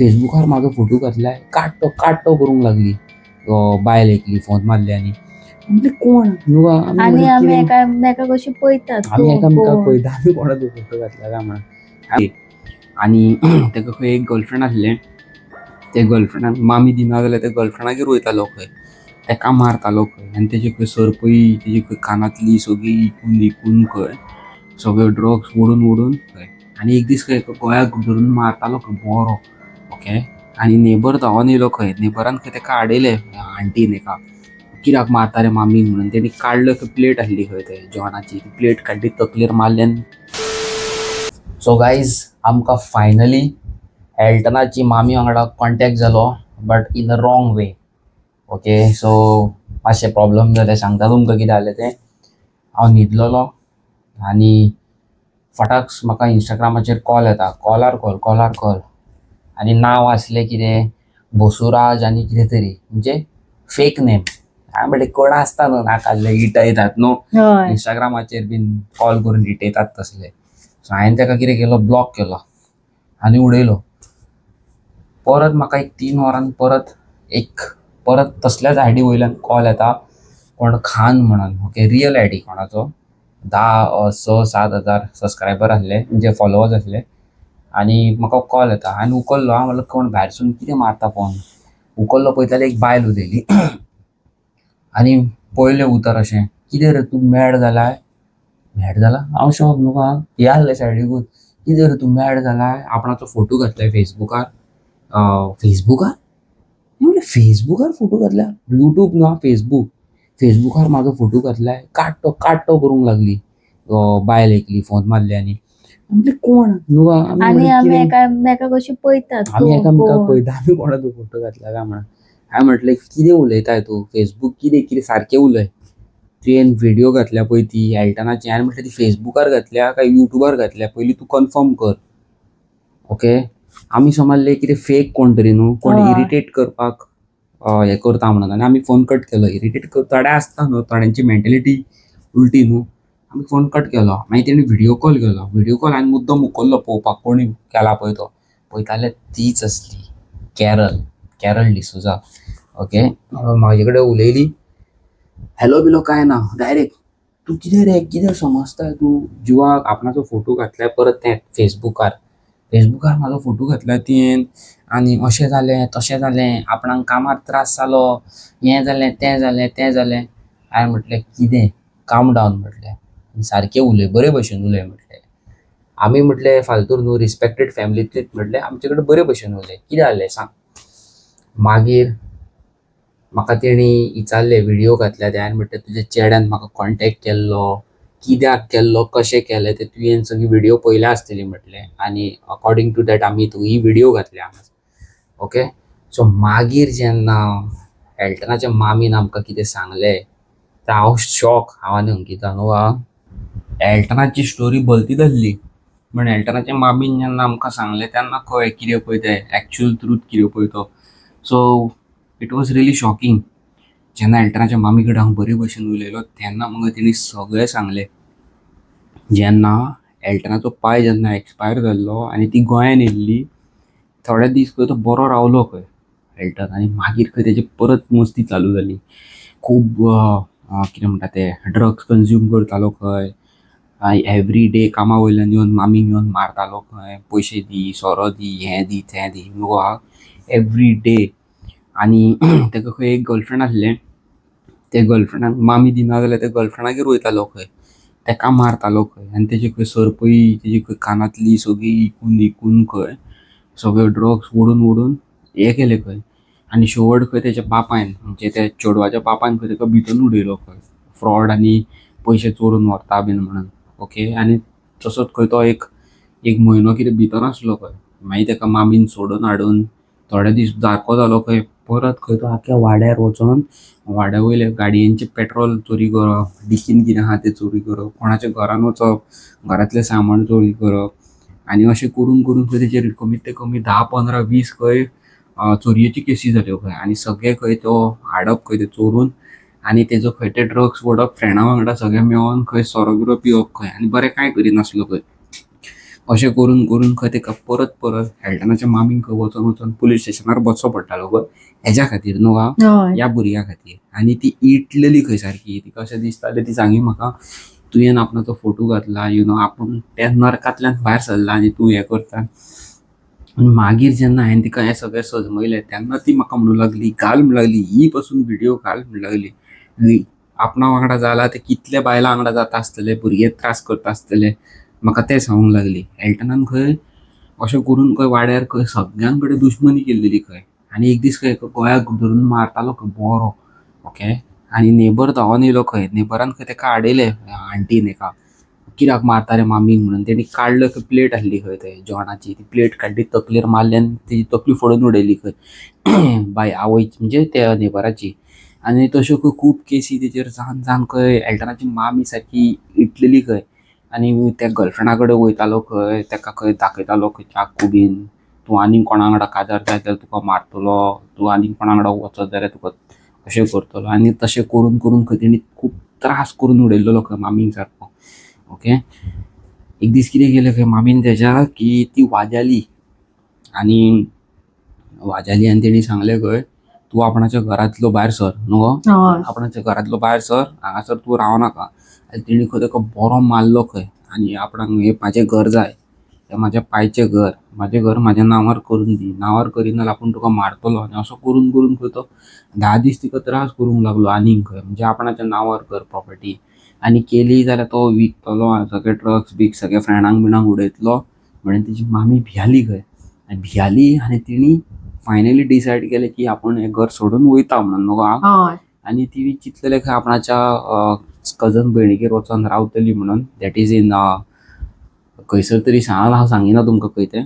फेसबुकार म्हाजो फोटो घातलाय, काडटो करूंक लागली. बायल एकली फोन मारल्यांनी. म्हणजे कोण न्हू आनी आमी एकामेका कशी पळयतात आमी एकामेकाक पळयता आमी कोणाचो फोटो घातला काय म्हणून. आनी तेका खंय एक गर्लफ्रेंड आसलें, ते गर्लफ्रेंडाक मामी दिना जाल्यार ते गर्लफ्रेंडागेर वयतालो खंय, तेका मारतालो खंय, आनी तेजे खंय सरपळी तेजी खंय कानातली सगळी इकून खंय सगळे ड्रग्स ओडून खंय. आनी एक दीस खंय गोळ्याक धरून मारतालो खंय बरो. ओके. आनी नेबर धांवोन येयलो खंय, नेबरान खंय तेका आडयलें आंटीन एका, कित्याक मारता रे मामीक म्हणून. तेणी काडलं खंय प्लेट आसली खंय ते जेवणाची, ती प्लेट काडली तकलेर मारल्यान. सो गायज आमकां फायनली एल्टनाची मामी वांगडा कॉन्टॅक्ट जालो, but in a wrong way. Okay. So मातशे प्रॉब्लम जाले, सांगता तुमकां कितें जालें तें. हांव न्हिदलोलो आनी फटाक म्हाका इंस्टाग्रामाचेर कॉल येता, कॉलार कॉल आनी नांव आसलें कितें बसुराज आनी कितें तरी, म्हणजे फेक नेम. हांवें म्हणलें कोण आसता न्हू नाकाल्ले इटयतात न्हू इंस्टाग्रामाचेर बीन कॉल करून इटयतात तसले. सो हांवें तेका कितें केलो, ब्लॉक केलो आनी उडयलो. परत म्हाका एक 3 वरान परत तसल्याच आयडी वयल्यान कॉल येता, कोण खान म्हणून. ओके. रियल आयडी कोणाचो, 6-7 हजार सबस्क्रायबर आसले, म्हणजे फॉलोवर्स आसले. आनी म्हाका कॉल येता, हांवें उखल्लो. हांव म्हणलें कोण भायरसून कितें मारता फोन. उखल्लो पळयता जाल्यार एक बायल उलयली. आनी पयलें उतर अशें, कितें रे तूं मॅड जालाय. हांव शॉक न्हू. हे आसले सायडीकूच, कितें रे तूं मॅड जालाय, आपणाचो फोटो घातलाय फेसबुकार. म्हणलें फेसबुकार फोटो घातल्या, युट्यूब न्हू फेसबुकार म्हाजो फोटो घातलाय, काडटो करूंक लागली. बायल एकली फोन मारल्यांनी. म्हणजे कोण न्हू आनी आमी एकामेका कशी पळयतात आमी एकामेकाक पळयता आमी कोणाचो फोटो घातला काय म्हणून. हांवें म्हटलें कितें उलयताय तूं, फेसबूक कितें सारकें उलय. तुवें व्हिडिओ घातल्या पळय ती एल्टनाची, हांवें म्हटलें ती फेसबुकार घातल्या काय युट्यूबार घातल्या पयलीं तूं कन्फर्म कर. ओके. आमी समजलें कितें फेक कोण तरी न्हू, कोण इरिटेट करपाक हें करता म्हणून. आनी आमी फोन कट केलो. इरिटेट थोडे आसता न्हू, थोड्यांची मेंटेलिटी उलटी न्हू. आमी फोन कट केलो. मागीर तेणी व्हिडिओ कॉल हांवें मुद्दम उखल्लो पळोवपाक कोणी केला पळय तो. पळयता जाल्यार तीच आसली कॅरल डिसोजा. ओके. म्हाजे कडेन उलयली, हॅलो बिलो काय ना, डायरेक्ट तूं कितें रे कितें समजताय तूं, जिवाक आपणाचो फोटो घातलाय परत तें फेसबुकार म्हाजो फोटो घातला तुवें, आनी अशें जालें तशें जालें, आपणाक कामार त्रास जालो, हें जालें तें जालें. हांवें म्हटलें कितें, काम डावन म्हटलें, सारकें उलय, बरे भशेन उलय म्हटलें. आमी म्हटलें फालतूर न्हू, रिस्पेक्टेड फॅमिलींतलीच म्हटलें, आमचे कडेन बरे भशेन उलय, कितें जालें सांग. मागीर म्हाका तेणी विचारलें व्हिडिओ घातल्या ते. हांवें म्हटलें तुज्या चेड्यान म्हाका कॉन्टॅक्ट केल्लो, कित्याक केल्लो, कशें केलें तें तुवें सगळी व्हिडिओ पयल्या आसतली म्हटलें, आनी अकॉर्डिंग टू दॅट आमी ही व्हिडिओ घातल्या. ओके. सो मागीर जेन्ना एल्टनाच्या मामीन आमकां कितें सांगलें तर हांव शॉक. हांव आनी अंकिता न्हू एल्टनाची स्टोरी भलती धरली. पण एल्टनाच्या मामीन जेन्ना आमकां सांगलें तेन्ना कळ्ळें कितें पळय तें एक्चुअल ट्रूथ कितें पळय तो. So it was really shocking. जेन्ना एल्टनाच्या मामी कडेन हांव बरे भशेन उलयलो तेन्ना म्हाका तेणी सगळें सांगलें. जेन्ना एल्टनाचो पाय जेन्ना एक्सपायर जाल्लो आनी ती गोंयान येयल्ली, थोडे दीस खंय तो बरो रावलो खंय एल्टन, आनी मागीर खंय तेजी परत मस्ती चालू जाली. खूब कितें म्हणटा ते ड्रग्स कन्ज्यूम करतालो खंय, एवरी डे कामा वयल्यान येवन मामीक येवन मारतालो खंय, पयशे दी, सोरो दी, हें दी तें दी एवरी डे. आनी तेका खंय एक गर्लफ्रेंड आसलें, ते गर्लफ्रेंडाक मामी दिना जाल्यार ते गर्लफ्रेंडागेर वयतालो खंय, तेका मारतालो खंय. आनी तेजे खंय सरपळी तेजी खंय कानातली सगळी इकून खंय सगळे ड्रग्स ओडून हें केले खंय. आनी शेवट खंय तेच्या बापायन, म्हणजे त्या चेडवाच्या बापायन खंय तेका भितर उडयलो खंय, फ्रॉड आनी पयशे चोरून व्हरता बीन म्हणून. ओके. आनी तसोच खंय तो एक म्हयनो कितें भितर आसलो खंय. मागीर तेका मामीन सोडून हाडून थोडे दीस जाको जालो खंय, परत खंय तो आख्या वाड्यार वचोन वाड्या वयल्या गाडयेंचें पेट्रोल चोरी करप, डिकीन कितें आहा तें चोरी करप, कोणाच्या घरान वचप, घरांतलें सामान चोरी करप. आनी अशें करून खंय तेचेर कमीत ते कमी 10-15-20 खंय चोरयेची केसी जाल्यो खंय. आनी सगळे खंय तो हाडप खंय ते चोरून, आनी तेजो खंय ते ड्रग्स ओडप फ्रेंडा वांगडा सगळे मेळोन खंय सोरो बिरो पिवप खंय, आनी बरें कांय करिनासलो खंय. अशें करून करून खंय ताका परत परत हेल्टनाच्या मामीक खंय वचून वचून पुलीस स्टेशनार बसचो पडटालो गो हेज्या खातीर न्हू हा हय ह्या भुरग्या खातीर. आनी ती इटलेली खंय सारकी तिका अशें दिसतालें ती सांगी म्हाका तुवें आपणाचो फोटो घातला आपूण त्या नरकांतल्यान भायर सरला आनी तूं हें करता. आनी मागीर जेन्ना हांवें तिका हें सगळें सजमयलें तेन्ना ती म्हाका म्हणूंक लागली घाल म्हणूंक लागली ही पसून व्हिडिओ घाल म्हणूंक लागली. आनी आपणा वांगडा जाला ते कितल्या बायलां वांगडा जाता आसतले भुरगे त्रास करता आसतले म्हाका तें सांगूंक लागली. हेल्टनान खंय अशें करून खंय वाड्यार खंय सगळ्यां कडेन दुश्मनी केल्लेली खंय. आनी एक दीस खंय गोंयाक धरून मारतालो खंय बरो ओके. आनी नेबर धांवोन येयलो खंय नेबरान खंय ताका आडयलें आंटीन एका कित्याक मारता रे मामीक म्हणून तेणी काडलं खंय प्लेट आसली खंय थंय जेवणाची ती प्लेट काडली तकलेर मारली आनी तेजी तकली फोडून उडयली खंय बाय आवयची म्हणजे त्या नेबराची. आनी तश्यो खंय खूब केसी तेजेर जावन जावन खंय हेल्टनाची मामी सारकी इटलेली खंय. आनी त्या गर्लफ्रेंडा कडेन वयतालो खंय ताका खंय दाखयतालो खंय चाकू बीन तूं आनीक कोणा वांगडा काजार जाय जाल्यार तुका मारतलो तूं आनीक कोणा वांगडा वचत जाल्यार तुका अशें करतलो. आनी तशें करून करून खंय तेणी खूब त्रास करून उडयल्लो खंय मामीक सारको ओके. एक दीस कितें केलें खंय मामीन तेज्या की ती वाजेली आनी आनी तेणी सांगलें खंय तूं आपणाच्या घरांतलो भायर सर न्हू गो हय आपणाच्या घरांतलो भायर सर हांगासर तूं रावनाका. आनी तेणी खंय ताका बरो मारलो खंय आनी आपणाक हें म्हाजें घर जाय हें म्हाज्या पायचें घर म्हाजें घर म्हाज्या नांवार करून दी नांवार करिना जाल्यार आपूण तुका मारतलो. आनी असो करून करून खंय तो 10 दीस तिका त्रास करूंक लागलो आनीक खंय म्हणजे आपणाच्या नांवार कर प्रॉपर्टी. आनी केली जाल्यार तो विकतलो आनी सगळे ड्रग्स बिग्स सगळे फ्रेंडांक बिणांक उडयतलो म्हणून तेजी मामी भियाली खंय. आनी भियाली आनी तिणी फायनली डिसायड केलें की आपूण हें घर सोडून वयता म्हणून न्हू गो हांव. हय आनी ती चिंतलेलें खंय आपणाच्या कजन भयणीगेर वचोन रावतली म्हणून दॅट इज इन खंयसर तरी हांव सांगिना तुमकां खंय तें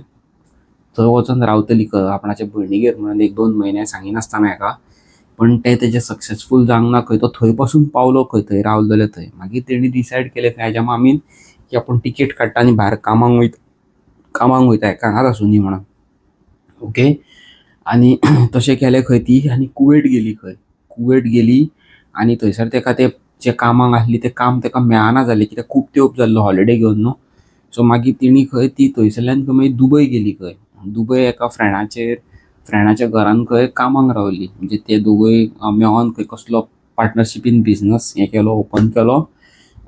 थंय वचोन रावतली आपणाच्या भयणीगेर म्हणून 1-2 म्हयने सांगिनासतना हेका. पण तें तेजें सक्सेसफूल जावंक ना खंय तो थंय पासून पावलो खंय थंय रावलेलो थंय. मागीर तेणी डिसायड केलें खंय हेज्या मामीन की आपूण तिकेट काडटा आनी भायर कामांक वयता हेका हांगाच आसूंदी म्हणून ओके. आनी तशें केलें खंय ती आनी कुवेट गेली खंय कुवेट गेली आनी थंयसर ताका तें जें कामाक आसली तें काम ताका मेळना जालें कित्याक खूब तेंप जाल्लो हॉलिडे घेवन न्हू. सो मागीर तिणी खंय ती थंयसरल्यान खंय मागीर दुबय गेली खंय. दुबय एका फ्रेंडाच्या घरान खंय कामाक रावली म्हणजे ते दोगूय मेळोन खंय कसलो पार्टनरशीप इन बिझनस हें केलो ओपन केलो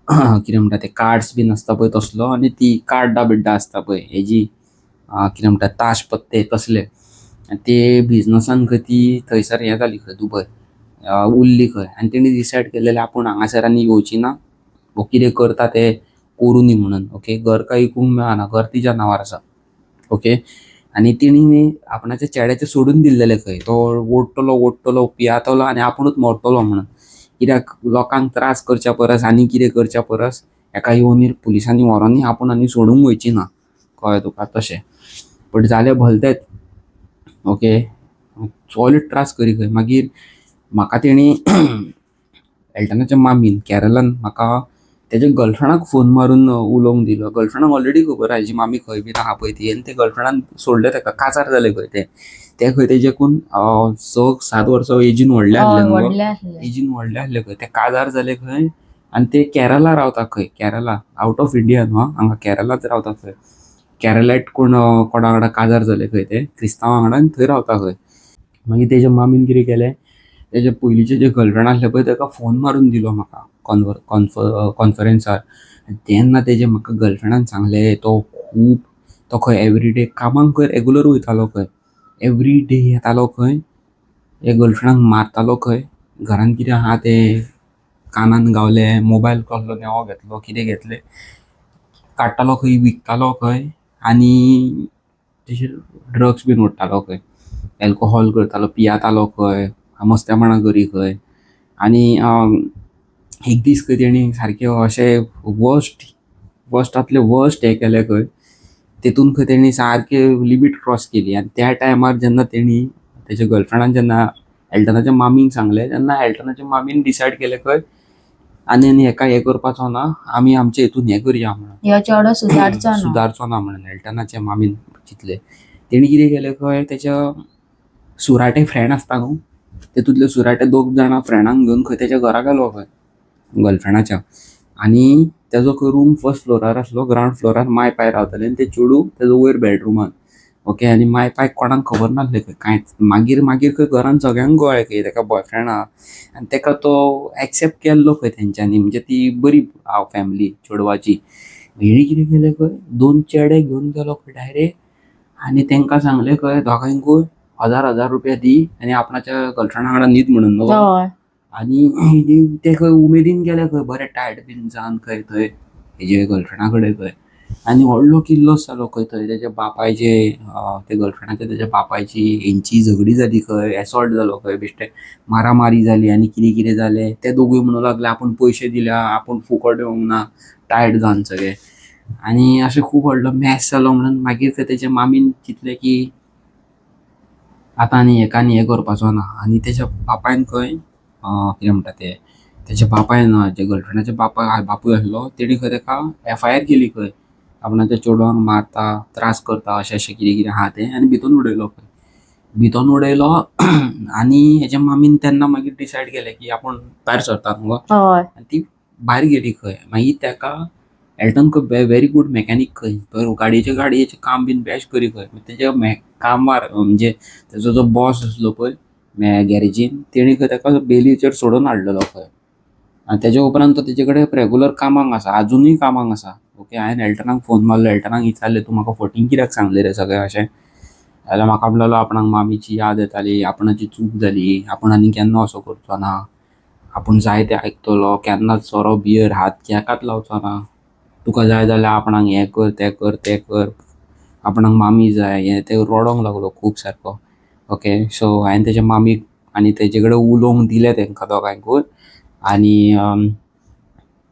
कितें म्हणटा ते कार्ड्स बीन आसता पळय तसलो. आनी ती कार्डां बिड्डां आसता पळय हेजी कितें म्हणटा ताश पत्ते तसले ते बिझनसान खंय ती थंयसर हें जाली खंय दुबय उरली खंय. आनी तेणी डिसायड केलेलें आपूण हांगासर आनी येवची ना वो कितें करता तें करूं दी म्हणून ओके. घर काय विकूंक मेळना घर तिच्या नांवार आसा ओके. आनी तिणी न्ही आपणाच्या चेड्याचें सोडून दिल्लेलें खंय तो ओडटलो पियातलो आनी आपुणूच मरतलो म्हणून कित्याक लोकांक त्रास करच्या परस आनी कितें करच्या परस हेका येवन पुलिसांनी व्हरोन आपूण आनी सोडूंक वयची ना कळ्ळें तुका तशें. बट जालें भलतेंच ओके. सॉलीड त्रास करी खंय. मागीर म्हाका तेणी हेल्टनाच्या मामीन केरलान म्हाका तेज्या गर्लफ्रेंडाक फोन मारून उलोवंक दिलो. गर्लफ्रेंडाक ऑलरेडी खबर आहा हेजी मामी खंय बीन आहा पळय ती आनी ते गर्लफ्रेंडान सोडलें ताका काजार जालें खंय ते खंय तेजेकून 6-7 वर्सां एजीन व्हडले आसले न्हू व्हडले आसले एजीन व्हडले आसले खंय ते काजार जाले खंय. आनी ते केरला रावता खंय केरला आवट ऑफ इंडिया न्हू हांगा केरलाच रावता खंय. केरलायट कोणा वांगडा काजार जाले खंय ते क्रिस्तांवां वांगडा आनी थंय रावता खंय. मागीर तेज्या मामीन कितें केलें तेजे पयलींचे जे गर्लफ्रेंड आसले पळय ताका फोन मारून दिलो म्हाका कॉन्फरन्सार. तेन्ना तेजे म्हाका गर्लफ्रेंडान सांगलें तो खंय एवरीडे कामाक खंय रेगुलर वयतालो खंय एवरी डे येतालो खंय हे गर्लफ्रेंडाक मारतालो खंय. घरान कितें आहा तें कानान गावलें मोबायल कसलो नेवो घेतलो कितें घेतलें काडटालो खंय विकतालो खंय. आनी तेजेर ड्रग्स बीन ओडटालो खंय एल्कोहॉल करतालो पियातालो खंय मस्तेपणां करी खंय. आनी एक दीस खंय तेणी सारकें अशें वर्स्टांतले वर्स्ट हें केलें खंय तेतून खंय तेणी सारकें लिमीट क्रॉस केली. आनी त्या टायमार जेन्ना तेणी तेज्या गर्लफ्रेंडान जेन्ना हेल्टनाच्या मामीक सांगलें तेन्ना हेल्टनाच्या मामीन डिसायड केलें खंय आनी हेका हें करपाचो ना आमी आमचे हितून हें करया म्हणून ह्यो चेडो सुदारचो ना म्हणून हेल्टनाच्या मामीन चिंतलें. तेणी कितें केलें खंय तेच्या सुराटे फ्रेंड आसता न्हू तेतूंतले सुराटे 2 जाणां फ्रेंडांक घेवन खंय तेच्या घरा गेलो खंय गर्लफ्रेंडाच्या. आणि तेजो रूम फर्स्ट फ्लोरार आसलो, ग्राउंड फ्लोरार माय पाय रावताले आनी ते चेडूं तेजो वयर बेडरुमान. ओके, आनी माय पाय कोणाक खबर नासलें खंय कांयच. मागीर मागीर खंय घरान सगळ्यांक कळ्ळें की तेका बॉयफ्रेंड आहा आनी तेका तो एक्सेप्ट केल्लो खंय तेंच्यांनी. म्हणजे ती बरी फॅमिली चेडवाची. हेणी कितें केलें खंय, 2 चेडे घेवन गेलो खंय डायरेक्ट आनी तेंकां सांगलें खंय दोगांयकूय 1000 रुपया दी आनी आपणाच्या गर्लफ्रेंडा वांगडा न्हीद म्हणून न्हू. हय आनी ते खंय उमेदीन गेले खंय बरे टायर्ड बीन जावन खंय थंय हेजे गर्लफ्रेंडा कडेन खंय. आनी व्हडलो किल्लोस जालो खंय थंय. तेच्या बापायचे ते गर्लफ्रेंडाच्या तेच्या बापायची हेंची झगडी जाली खंय, एसॉल्ट जालो खंय बेश्टे मारामारी जाली आनी कितें कितें जालें. ते दोगूय म्हणूं लागले आपूण पयशे दिल्या, आपूण फुकट येवंक ना, टायर्ड जावन सगळे. आनी अशें खूब व्हडलो मॅस जालो म्हणून मागीर ते तेच्या मामीन चिंतलें की आतां आनी हें करपाचो ना. आनी तेच्या बापायन खंय कितें म्हणटा ते तेच्या बापायन जे गर्लफ्रेंडाचे बापूय आसलो तेणी खंय तेका FIR केली खंय. आपणाच्या चेडवांक मारता, त्रास करता अशें अशें कितें कितें आहा तें आनी भितून उडयलो खंय. भितून उडयलो आनी हेच्या मामीन तेन्ना मागीर डिसायड केलें की आपूण भायर सरता न्हू गो. हय आनी ती भायर गेली खंय. मागीर तेका एल्टन खंय व्हेरी गूड मेकॅनीक खंय. तो गाडयेचें काम बीन बेस्ट करी खंय. तेच्या कामार म्हणजे तेजो जो बॉस आसलो पळय गॅरेजीन तेणी खंय तेका बेलीचेर सोडून हाडलेलो खंय. आनी तेच्या उपरांत तो तेजे कडेन रेगुलर कामाक आसा, आजुनूय कामाक आसा. ओके, हांवें एल्टनाक फोन मारलो, एल्टनाक विचारलें तूं म्हाका फटींग कित्याक सांगलें रे सगळें अशें. जाल्यार म्हाका म्हणलेलो आपणाक मामीची याद येताली, आपणाची चूक जाली, आपूण आनी केन्ना असो करचो ना, आपूण जाय तें आयकतलो, केन्नाच सोरो बियर हात केकात लावचो ना. तुका जाय जाल्यार आपणाक हें कर तें कर तें कर, आपणाक मामी जाय हें तें रडोंक लागलो खूब सारको. ओके, सो हांवें तेच्या मामीक आनी तेजे कडेन उलोवंक दिलें तेंकां दोगांयकूय. आनी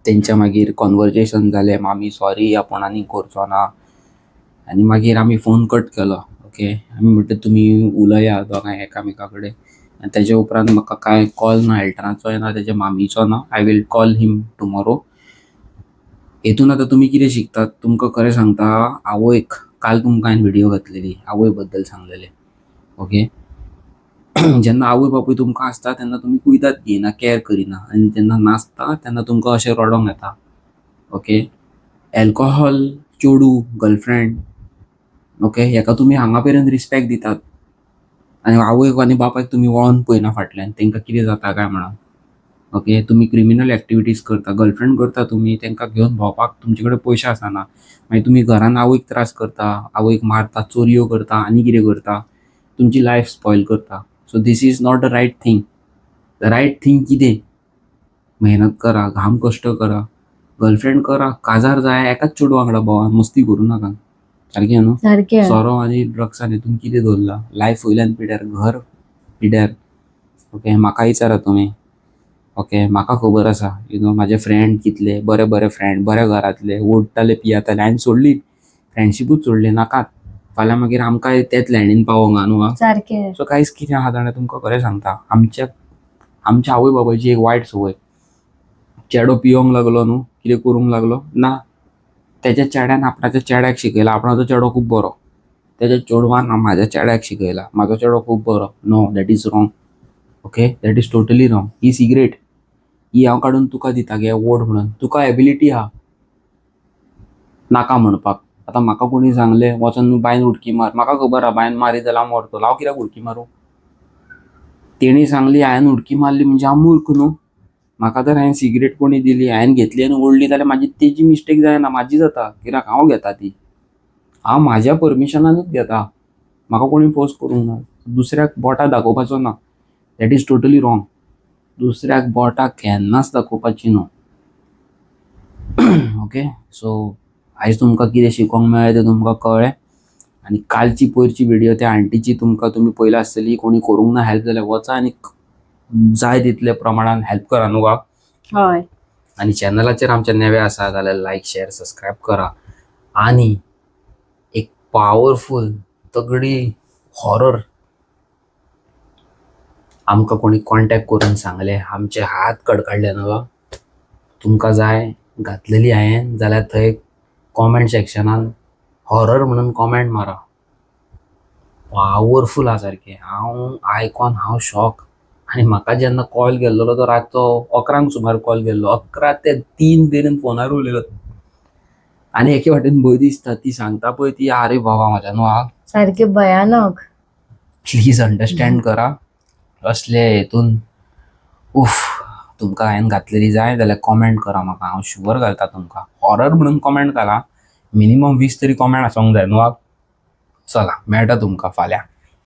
तेंच्या मागीर कॉन्वर्जेशन जालें, मामी सॉरी आपूण आनी करचो ना. आनी मागीर आमी फोन कट केलो. ओके, आमी म्हणटा तुमी उलया दोगांय एकामेका कडेन. आनी तेच्या उपरांत म्हाका कांय कॉल ना एल्टनाचोय ना तेच्या मामीचो ना. I will call him tomorrow. हेतून आतां तुमी कितें शिकतात, तुमकां खरें सांगता, आवयक काल तुमकां हांवें व्हिडिओ घातलेली आवय बद्दल सांगलेलें. ओके, जेन्ना आवय बापूय तुमकां आसता तेन्ना तुमी कुयदाद घेयना, कॅर करिना आनी जेन्ना नासता तेन्ना तुमकां अशें रडोंक येता. ओके, एल्कोहॉल, चेडूं, गर्लफ्रेंड, ओके, हेका तुमी हांगा पर्यंत रिस्पेक्ट दितात आनी आवयक आनी बापायक तुमी वळोन पळयना फाटल्यान तेंकां कितें जाता काय म्हणोन. ओके, तुमी क्रिमिनल एक्टिविटीज करता, गर्लफ्रेंड करता तुमी, तेंकां घेवन भोंवपाक तुमचे कडेन पयशे आसना. मागीर तुमी घरान आवयक त्रास करता, आवयक मारता, चोरयो करता आनी कितें करता, तुमची लायफ स्पॉयल करता. So this is not the right thing. The right thing कितें, मेहनत करा, घाम कश्ट करा, गर्लफ्रेंड करा, काजार जाय एकाच चेडवा वांगडा भोंवा, मस्ती करूं नाका. सारकें न्हू. सारकें सोरो आनी ड्रग्सान हितून कितें दवरला, लायफ वयल्यान पिड्यार, घर पिड्यार. ओके, म्हाका विचारा तुमी. ओके, म्हाका खबर आसा म्हाजे फ्रेंड कितले बरे बरे फ्रेंड, बऱ्या घरांतले, ओडटाले पियेताले, हांवें सोडली फ्रेंडशिपूच सोडली, नाकात. फाल्यां मागीर आमकांय तेच लँडीन पावोंक न्हू हा. सारकें सो कांयच कितें आहा जाणा तुमकां खरें सांगता, आमच्या आवय बापायची एक वायट संवय. चेडो पियोंक लागलो न्हू, कितें करूंक लागलो ना, तेच्या चेड्यान आपणाच्या चेड्याक शिकयला आपणाचो चेडो खूब बरो, तेच्या चेडवान म्हाज्या चेड्याक शिकयला म्हाजो चेडो खूब बरो. No, that is wrong. Okay, that is totally wrong. ही सिगरेट ही हांव काडून तुका दिता गे ओड म्हणून, तुका एबिलिटी आहा नाका म्हणपाक. आतां म्हाका कोणी सांगलें वचोन बांयन उडकी मार, म्हाका खबर आहा बांयन मारीत जाल्यार हांव मरतलो, हांव कित्याक उडकी मारूं. तेणी सांगली हांवें उडकी मारली म्हणजे हांव मूर्ख न्हू. म्हाका तर हांवें सिगरेट कोणी दिली, हांवें घेतली आनी ओडली जाल्यार म्हाजी तेजी मिस्टेक जायना, म्हाजी जाता, कित्याक हांव घेता ती, हांव म्हाज्या परमिशनानूच घेता, म्हाका कोणी फोर्स करूंक ना. दुसऱ्याक बोटां दाखोवपाचो ना, दॅट इज टोटली रॉंग. दुसऱ्याक बोटां केन्नाच दाखोवपाची न्हू. ओके, सो आयज तुमकां कितें शिकोंक मेळ्ळें तें तुमकां कळ्ळें. आनी कालची पयरची व्हिडिओ त्या आंटीची तुमकां तुमी पयला आसतली, कोणी करूंक ना हेल्प जाल्यार वचा आनी जाय तितले प्रमाणान हेल्प करा न्हू वा. हय आनी चॅनलाचेर आमच्या नवे आसा जाल्यार लायक शेअर सबस्क्रायब करा. आनी एक पावरफूल तगडी हॉरर आमकां कोणी कॉन्टॅक्ट करून सांगले, आमचे हात कडकडले न्हू. तुमकां जाय घातलेली हांवें जाल्यार थंय कॉमेंट सेक्शनान हॉरर म्हणून कॉमेंट मारा. पावरफूल आहा सारकें, हांव आयकून हांव शॉक. आनी म्हाका जेन्ना कॉल केल्लो तो रातचो 11 सुमार कॉल केल्लो, 11 ते 3 मेरेन फोनार उलयलो. आनी एके वाटेन भंय दिसता, ती सांगता पळय ती आरे बाबा म्हाज्या न्हू सारखे भयानक. प्लीज अंडरस्टँड करा असले हेतून. उफ, तुमकां हांवें घातलेली जाय जाल्यार कॉमेंट करा म्हाका, हांव शुअर घालता तुमकां. हॉरर म्हणून कॉमेंट घाला, मिनिमम 20 तरी कॉमेंट आसूंक जाय न्हू. चला मेळटा तुमकां फाल्यां.